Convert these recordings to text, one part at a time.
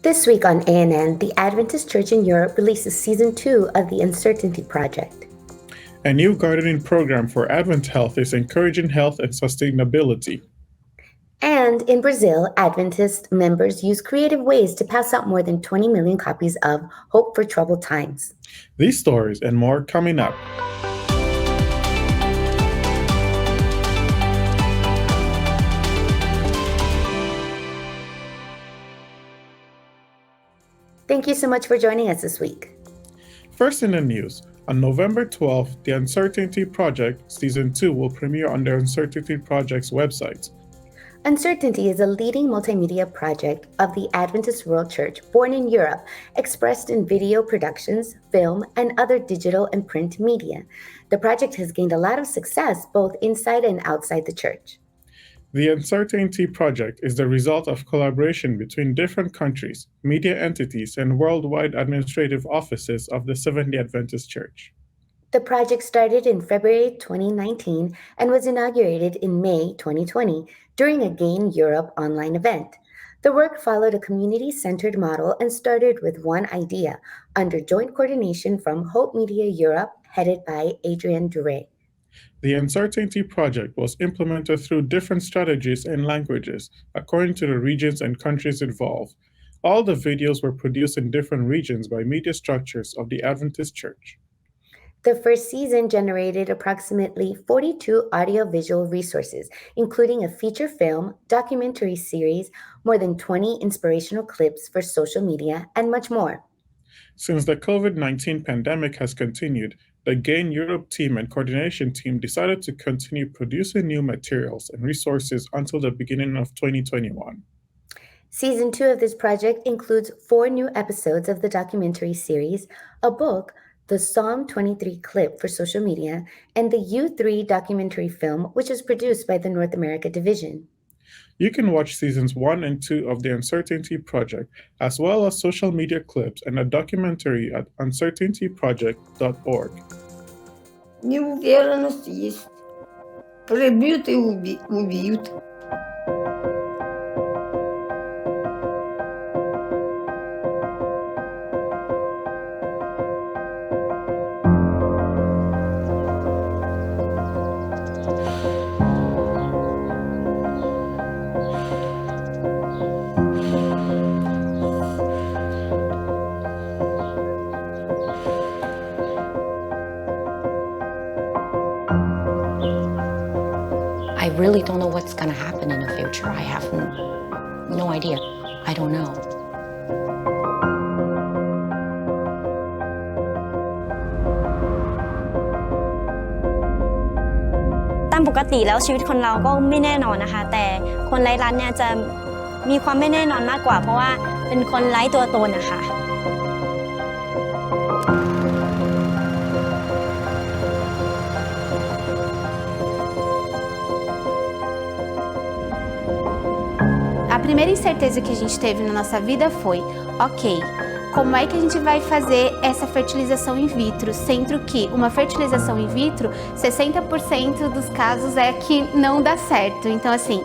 This week on ANN, the Adventist Church in Europe releases Season 2 of the Uncertainty Project. A new gardening program for AdventHealth is encouraging health and sustainability. And in Brazil, Adventist members use creative ways to pass out more than 20 million copies of Hope for Troubled Times. These stories and more coming up. Thank you so much for joining us this week. First in the news, on November 12th, the Uncertainty Project Season 2 will premiere on the Uncertainty Project's website. Uncertainty is a leading multimedia project of the Adventist World Church born in Europe, expressed in video productions, film, and other digital and print media. The project has gained a lot of success both inside and outside the church. The Uncertainty Project is the result of collaboration between different countries, media entities, and worldwide administrative offices of the Seventh-day Adventist Church. The project started in February 2019 and was inaugurated in May 2020 during a Gain Europe online event. The work followed a community-centered model and started with one idea, under joint coordination from Hope Media Europe, headed by Adrienne Duray. The Uncertainty Project was implemented through different strategies and languages, according to the regions and countries involved. All the videos were produced in different regions by media structures of the Adventist Church. The first season generated approximately 42 audiovisual resources, including a feature film, documentary series, more than 20 inspirational clips for social media, and much more. Since the COVID-19 pandemic has continued, the Gain Europe team and coordination team decided to continue producing new materials and resources until the beginning of 2021. Season 2 of this project includes 4 new episodes of the documentary series, a book, the Psalm 23 clip for social media, and the U3 documentary film, which is produced by the North America division. You can watch Seasons 1 and 2 of the Uncertainty Project, as well as social media clips and a documentary at uncertaintyproject.org. Неуверенность есть. Прибьют и убьют. I really don't know what's going to happen in the future. I have no idea. I don't know. ตามปกติแล้วชีวิตคนเราก็ไม่แน่นอนนะคะแต่คนไร้รัฐเนี่ยจะมีความไม่แน่นอนมากกว่าเพราะว่าเป็นคนไร้ตัวตนนะคะ A primeira incerteza que a gente teve na nossa vida foi, ok, como é que a gente vai fazer essa fertilização in vitro, sendo que uma fertilização in vitro, 60% dos casos é que não dá certo. Então assim,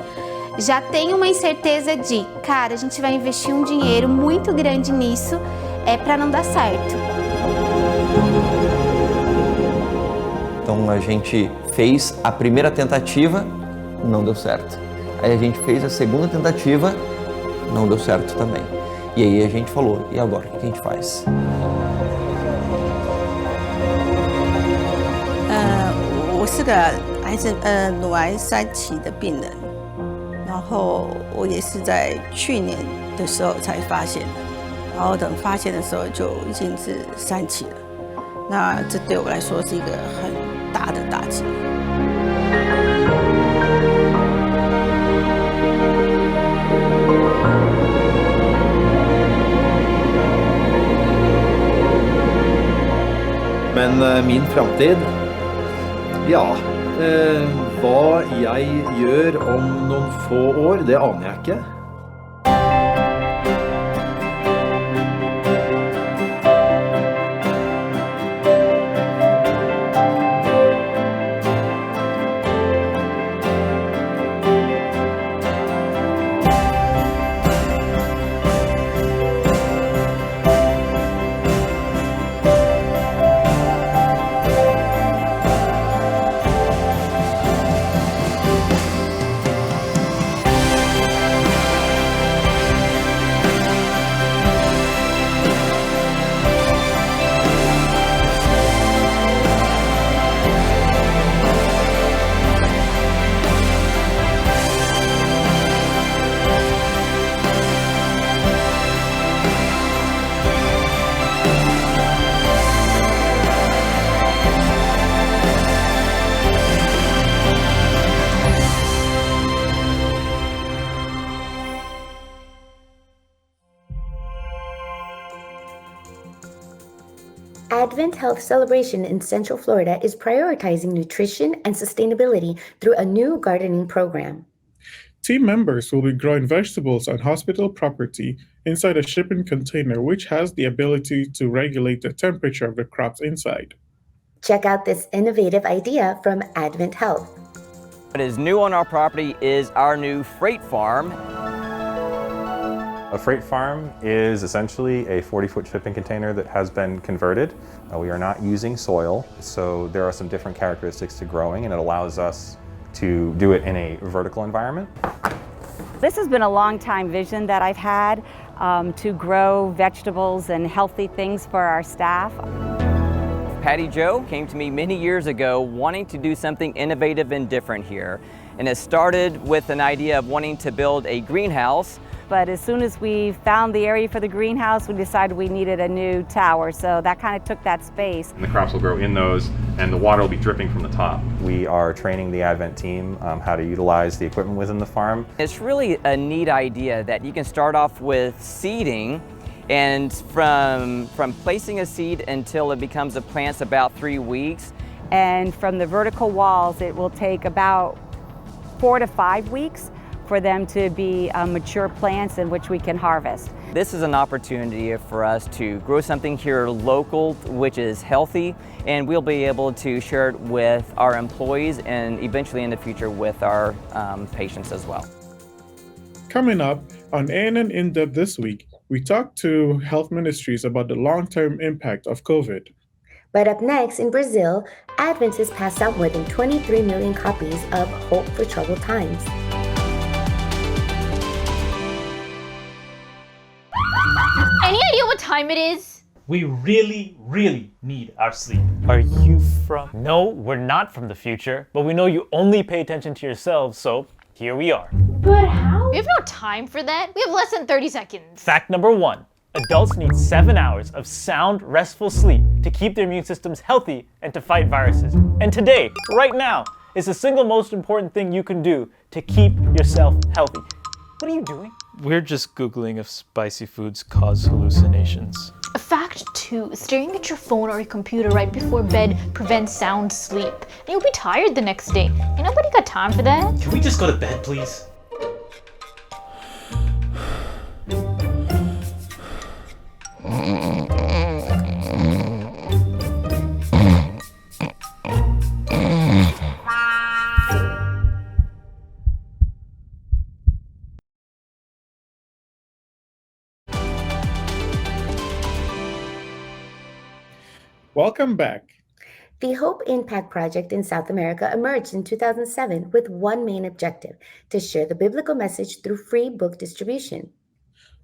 já tem uma incerteza de, cara, a gente vai investir um dinheiro muito grande nisso, para não dar certo. Então a gente fez a primeira tentativa, não deu certo. Aí a gente fez a segunda tentativa, não deu certo também. E aí a gente falou, e agora, o que a gente faz? 我是个乳癌3期的病人，然后我也是在去年的时候才发现的，然后等发现的时候就已经是3期了，那这对我来说是一个很大的打击。Men min framtid, ja, hva jeg gjør om noen få år, det aner jeg ikke. AdventHealth Celebration in Central Florida is prioritizing nutrition and sustainability through a new gardening program. Team members will be growing vegetables on hospital property inside a shipping container, which has the ability to regulate the temperature of the crops inside. Check out this innovative idea from AdventHealth. What is new on our property is our new freight farm. A freight farm is essentially a 40-foot shipping container that has been converted. We are not using soil, so there are some different characteristics to growing, and it allows us to do it in a vertical environment. This has been a long time vision that I've had to grow vegetables and healthy things for our staff. Patty Jo came to me many years ago wanting to do something innovative and different here. And it started with an idea of wanting to build a greenhouse. But as soon as we found the area for the greenhouse, we decided we needed a new tower. So that kind of took that space. And the crops will grow in those, and the water will be dripping from the top. We are training the Advent team how to utilize the equipment within the farm. It's really a neat idea that you can start off with seeding, and from placing a seed until it becomes a plant's about 3 weeks. And from the vertical walls, it will take about 4 to 5 weeks for them to be mature plants in which we can harvest. This is an opportunity for us to grow something here local, which is healthy, and we'll be able to share it with our employees and eventually in the future with our patients as well. Coming up on ANN In-Depth this week, we talked to health ministries about the long-term impact of COVID. But up next, in Brazil, Adventists passed out more than 23 million copies of Hope for Troubled Times. Any idea what time it is? We really, really need our sleep. Are you from? No, we're not from the future, but we know you only pay attention to yourselves, so here we are. But how? We have no time for that. We have less than 30 seconds. Fact number 1. Adults need 7 hours of sound, restful sleep to keep their immune systems healthy and to fight viruses. And today, right now, is the single most important thing you can do to keep yourself healthy. What are you doing? We're just Googling if spicy foods cause hallucinations. Fact 2. Staring at your phone or your computer right before bed prevents sound sleep. And you'll be tired the next day. Ain't nobody got time for that. Can we just go to bed, please? Welcome back. The Hope Impact Project in South America emerged in 2007 with one main objective: to share the biblical message through free book distribution.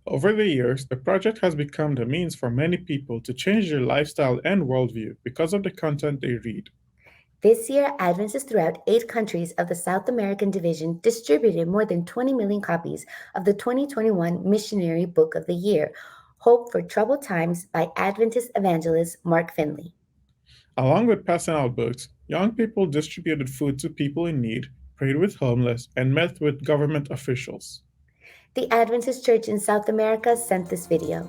Over the years, the project has become the means for many people to change their lifestyle and worldview because of the content they read. This year, Adventists throughout 8 countries of the South American Division distributed more than 20 million copies of the 2021 Missionary Book of the Year, Hope for Troubled Times by Adventist evangelist Mark Finley. Along with passing out books, young people distributed food to people in need, prayed with homeless, and met with government officials. The Adventist Church in South America sent this video.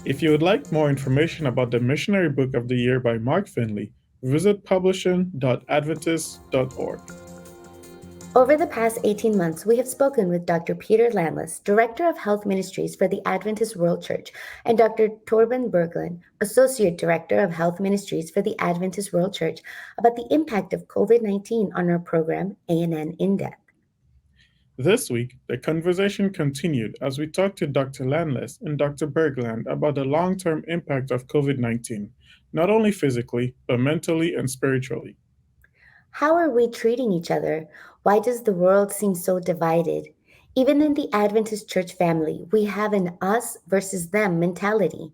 If you would like more information about the Missionary Book of the Year by Mark Finley, visit publishing.adventist.org. Over the past 18 months, we have spoken with Dr. Peter Landless, Director of Health Ministries for the Adventist World Church, and Dr. Torben Berglund, Associate Director of Health Ministries for the Adventist World Church, about the impact of COVID-19 on our program, ANN In Depth. This week, the conversation continued as we talked to Dr. Landless and Dr. Berglund about the long-term impact of COVID-19, not only physically, but mentally and spiritually. How are we treating each other? Why does the world seem so divided? Even in the Adventist church family, we have an us versus them mentality.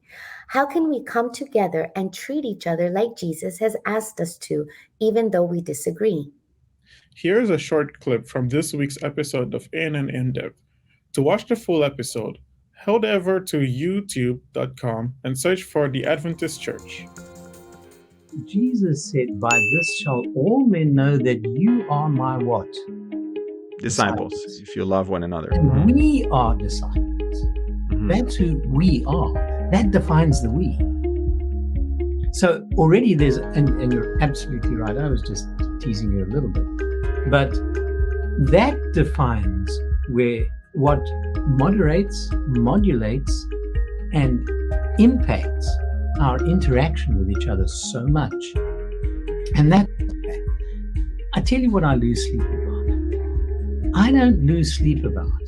How can we come together and treat each other like Jesus has asked us to, even though we disagree? Here's a short clip from this week's episode of ANN In Depth. To watch the full episode, head over to youtube.com and search for the Adventist Church. Jesus said, "By this shall all men know that you are my" what? Disciples, if you love one another. And we are disciples. That's who we are. That defines the we. So already there's, and you're absolutely right, I was just teasing you a little bit, but that defines what moderates, modulates, and impacts our interaction with each other so much. And that, I tell you what I lose sleep about. I don't lose sleep about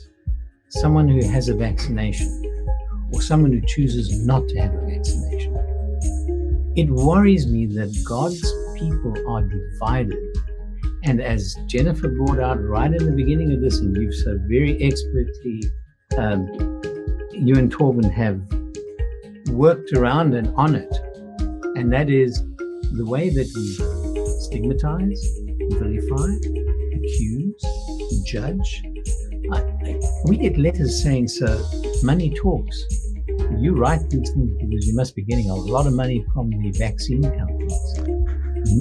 someone who has a vaccination or someone who chooses not to have a vaccination. It worries me that God's people are divided. And as Jennifer brought out right in the beginning of this, and you've so very expertly, you and Torben have worked around and on it, and that is the way that we stigmatize, vilify, accuse, judge. We get letters saying, "Sir, money talks. You write these things because you must be getting a lot of money from the vaccine companies."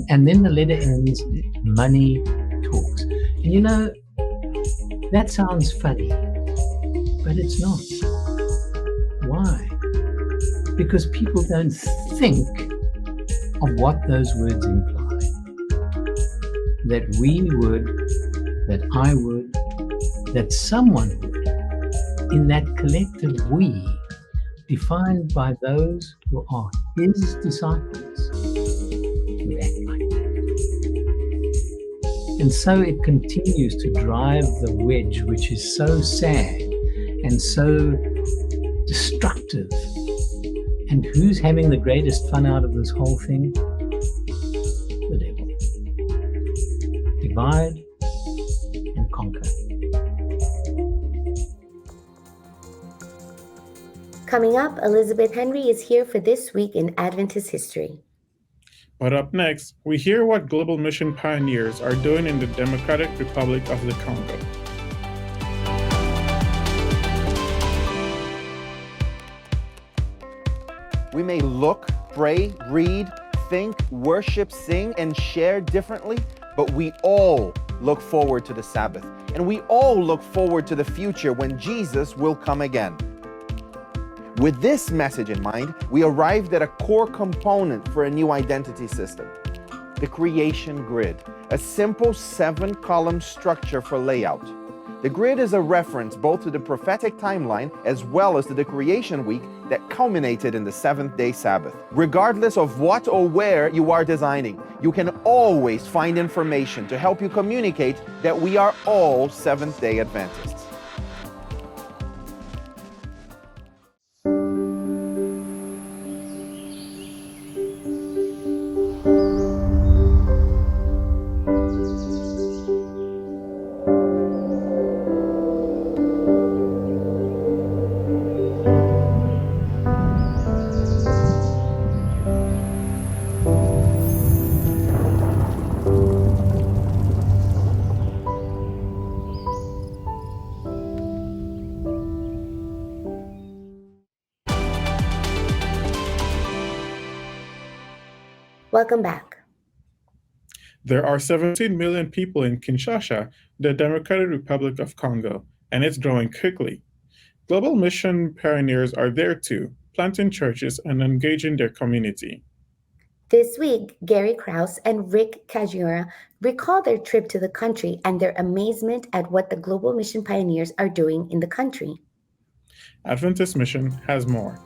And then the letter ends, "Money talks." And you know, that sounds funny, but it's not. Why? Because people don't think of what those words imply. That we would, that I would, that someone would, in that collective we, defined by those who are his disciples, would act like that. And so it continues to drive the wedge, which is so sad and so destructive. And who's having the greatest fun out of this whole thing? The devil. Divide and conquer. Coming up, Elizabeth Henry is here for This Week in Adventist History. But up next, we hear what global mission pioneers are doing in the Democratic Republic of the Congo. We may look, pray, read, think, worship, sing, and share differently, but we all look forward to the Sabbath. And we all look forward to the future when Jesus will come again. With this message in mind, we arrived at a core component for a new identity system, the creation grid, a simple 7-column structure for layout. The grid is a reference both to the prophetic timeline as well as to the creation week that culminated in the 7th-day Sabbath. Regardless of what or where you are designing, you can always find information to help you communicate that we are all Seventh-day Adventists. Welcome back. There are 17 million people in Kinshasa, the Democratic Republic of Congo, and it's growing quickly. Global mission pioneers are there too, planting churches, and engaging their community. This week, Gary Krause and Rick Kajiura recall their trip to the country and their amazement at what the Global Mission pioneers are doing in the country. Adventist Mission has more.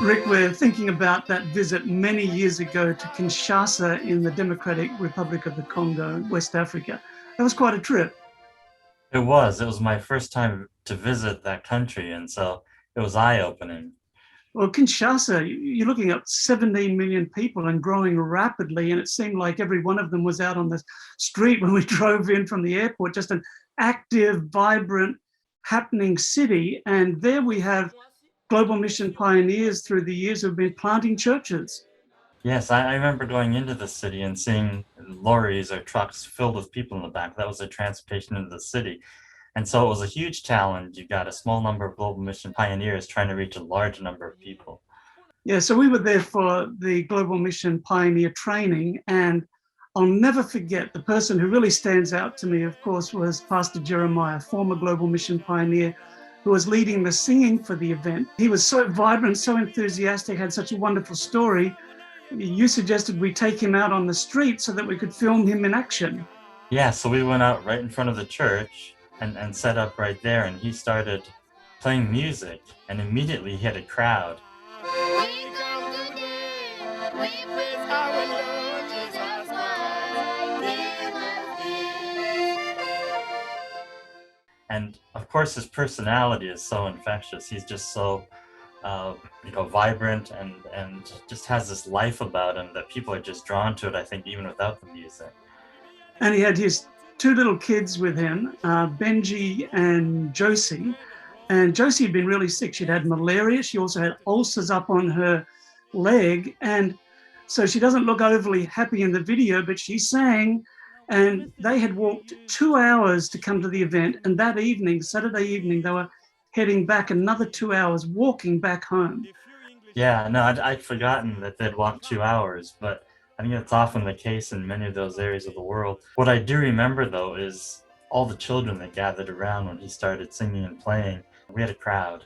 Rick, we're thinking about that visit many years ago to Kinshasa in the Democratic Republic of the Congo, West Africa. That was quite a trip. It was my first time to visit that country, and so it was eye-opening. Well, Kinshasa, you're looking at 17 million people and growing rapidly, and it seemed like every one of them was out on the street when we drove in from the airport, just an active, vibrant, happening city. And there we have Global Mission pioneers through the years who have been planting churches. Yes, I remember going into the city and seeing lorries or trucks filled with people in the back. That was their transportation into the city. And so it was a huge challenge. You got a small number of Global Mission pioneers trying to reach a large number of people. Yeah, so we were there for the Global Mission pioneer training, and I'll never forget the person who really stands out to me, of course, was Pastor Jeremiah, former Global Mission pioneer, who was leading the singing for the event. He was so vibrant, so enthusiastic, had such a wonderful story. You suggested we take him out on the street so that we could film him in action. Yeah, so we went out right in front of the church and set up right there, and he started playing music, and immediately he had a crowd. And of course, his personality is so infectious. He's just so, vibrant and just has this life about him that people are just drawn to it, I think, even without the music. And he had his two little kids with him, Benji and Josie. And Josie had been really sick. She'd had malaria. She also had ulcers up on her leg. And so she doesn't look overly happy in the video, but she sang. And they had walked 2 hours to come to the event. And that evening, Saturday evening, they were heading back another 2 hours, walking back home. Yeah, no, I'd forgotten that they'd walked 2 hours, but I think that's often the case in many of those areas of the world. What I do remember, though, is all the children that gathered around when he started singing and playing. We had a crowd.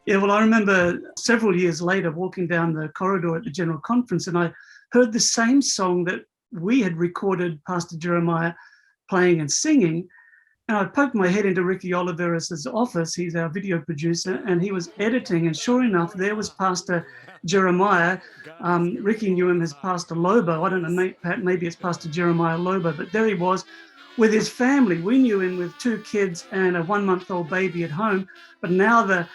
Yeah, well, I remember several years later walking down the corridor at the General Conference, and I heard the same song that we had recorded Pastor Jeremiah playing and singing. And I poked my head into Ricky Oliveras' office. He's our video producer, and he was editing. And sure enough, there was Pastor Jeremiah. Ricky knew him as Pastor Lobo. I don't know, maybe it's Pastor Jeremiah Lobo, but there he was with his family. We knew him with 2 kids and a 1-month-old baby at home. But now the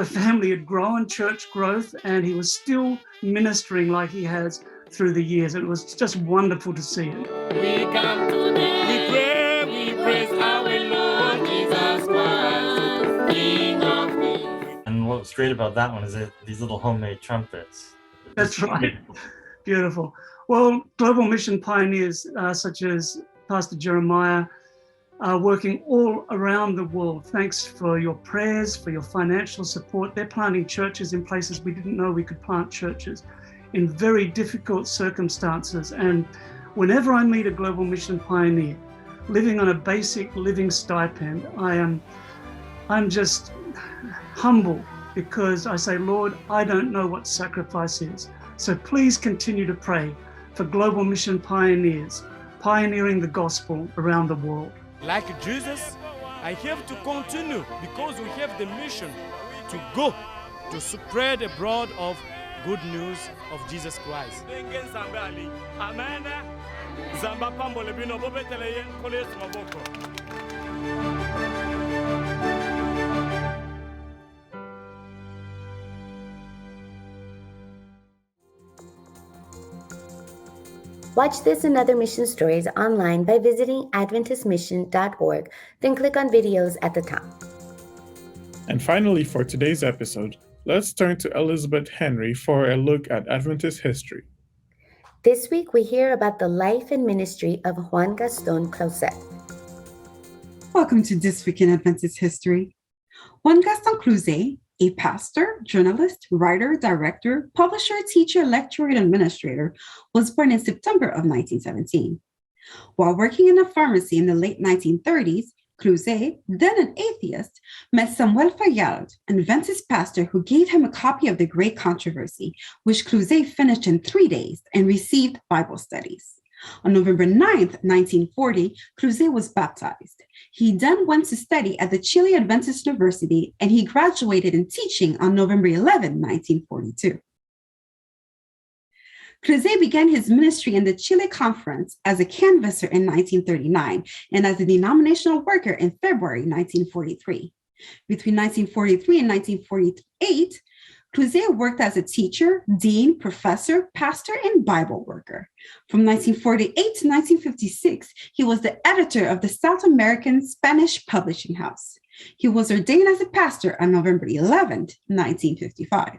family had grown, church growth, and he was still ministering like he has through the years. It was just wonderful to see it. We come today, we pray, we praise our Lord Jesus Christ, King of Kings. And what's great about that one is these little homemade trumpets. That's right. Beautiful. Well, Global Mission pioneers such as Pastor Jeremiah are working all around the world. Thanks for your prayers, for your financial support. They're planting churches in places we didn't know we could plant churches, in very difficult circumstances. And whenever I meet a Global Mission pioneer living on a basic living stipend, I'm just humble, because I say, Lord, I don't know what sacrifice is. So please continue to pray for Global Mission pioneers pioneering the gospel around the world. Like Jesus, I have to continue, because we have the mission to go to spread abroad of good news of Jesus Christ. Watch this and other mission stories online by visiting AdventistMission.org, then click on videos at the top. And finally, for today's episode, let's turn to Elizabeth Henry for a look at Adventist history. This week, we hear about the life and ministry of Juan Gaston Krause. Welcome to This Week in Adventist History. Juan Gaston Krause a pastor, journalist, writer, director, publisher, teacher, lecturer, and administrator, was born in September of 1917. While working in a pharmacy in the late 1930s, Krause, then an atheist, met Samuel Fayard, an Adventist pastor who gave him a copy of The Great Controversy, which Krause finished in 3 days and received Bible studies. On November 9th, 1940, Krause was baptized. He then went to study at the Chile Adventist University, and he graduated in teaching on November 11, 1942. Krause began his ministry in the Chile Conference as a canvasser in 1939 and as a denominational worker in February 1943. Between 1943 and 1948, Krause worked as a teacher, dean, professor, pastor, and Bible worker. From 1948 to 1956, he was the editor of the South American Spanish Publishing House. He was ordained as a pastor on November 11, 1955.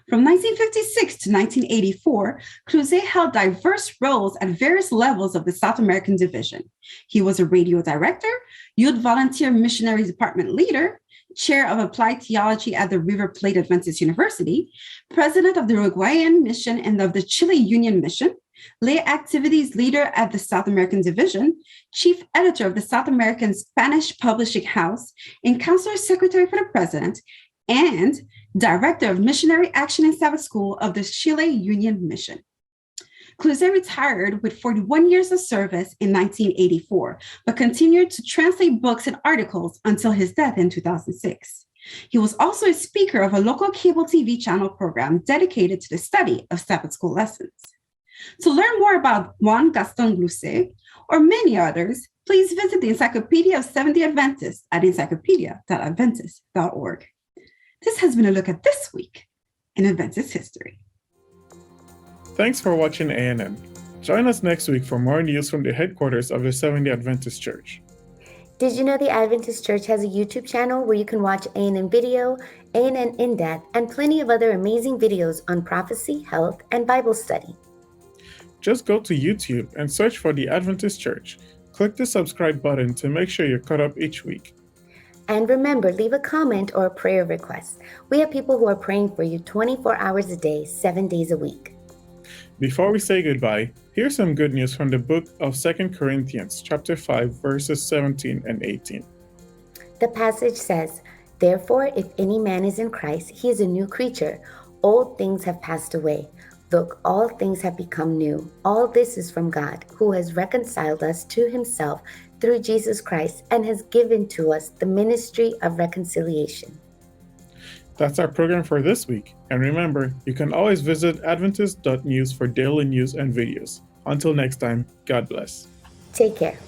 From 1956 to 1984, Krause held diverse roles at various levels of the South American Division. He was a radio director, Youth Volunteer Missionary Department leader, chair of applied theology at the River Plate Adventist University, president of the Uruguayan Mission and of the Chile Union Mission, lay activities leader at the South American Division, chief editor of the South American Spanish Publishing House, and counselor secretary for the president, and director of Missionary Action and Sabbath School of the Chile Union Mission. Krause retired with 41 years of service in 1984, but continued to translate books and articles until his death in 2006. He was also a speaker of a local cable TV channel program dedicated to the study of Sabbath school lessons. To learn more about Juan Gaston Krause or many others, please visit the Encyclopedia of Seventh-day Adventists at encyclopedia.adventist.org. This has been a look at this week in Adventist history. Thanks for watching ANN. Join us next week for more news from the headquarters of the Seventh-day Adventist Church. Did you know the Adventist Church has a YouTube channel where you can watch ANN Video, ANN In-Depth, and plenty of other amazing videos on prophecy, health, and Bible study? Just go to YouTube and search for the Adventist Church. Click the subscribe button to make sure you're caught up each week. And remember, leave a comment or a prayer request. We have people who are praying for you 24 hours a day, 7 days a week. Before we say goodbye, here's some good news from the book of 2 Corinthians, chapter 5, verses 17 and 18. The passage says, "Therefore, if any man is in Christ, he is a new creature. Old things have passed away. Look, all things have become new. All this is from God, who has reconciled us to himself through Jesus Christ and has given to us the ministry of reconciliation." That's our program for this week. And remember, you can always visit Adventist.news for daily news and videos. Until next time, God bless. Take care.